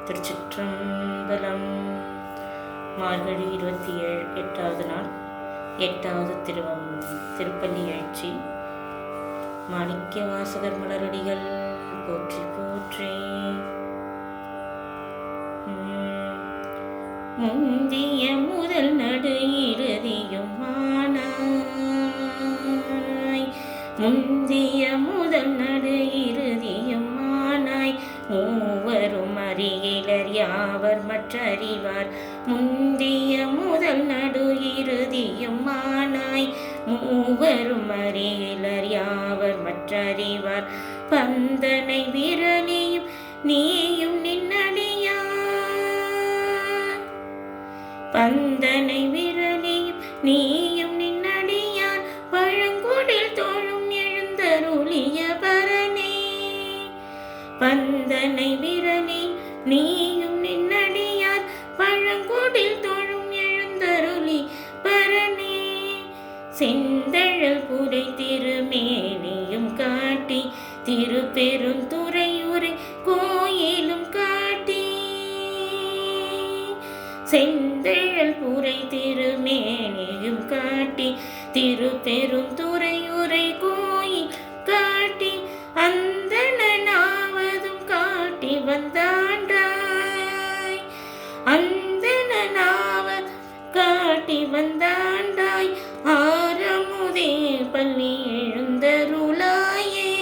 திருச்சிற்றம்பலம். மார்கழி 8வது நாள், 8வது திருப்பள்ளி எழுச்சி. மாணிக்க வாசகர் மலரடிகள் போற்றி போற்றி. முந்திய முதல் நடு இறுதியும் மானாய், முந்திய முதல் நடு இறுதியும் மானாய், மூவரும் அறியிலர் யாவர் மற்றறிவார். முந்திய முதல் நடு இறுதியும் மானாய், மூவரும் அறியிலர் யாவர் மற்றறிவார். பந்தனை விரலியும் நீயும் நின்னடியார், பந்தனை விரலியும் நீயும் நின்னடியார், பழங்குடில் தோழும் எழுந்தருளிய பரனே. பந்தனை விரலி நீயும் நின்னடியார், பழங்குடில் தோழும் எழுந்தருளி பரனே. செந்தழல் புரை திருமேனியும் காட்டி, திருப்பெருந்துறையுரை கோயிலும் காட்டி. செந்தழல் புரை திருமேனியும் காட்டி, திருப்பெருந்துறையுரை கோயில் காட்டி, அந்தணனாவதும் காட்டி வந்தாண்டாய், அந்தணனாவதும் காட்டி வந்தாண்டாய். ஆரமுதே பள்ளி எழுந்தருளாயே,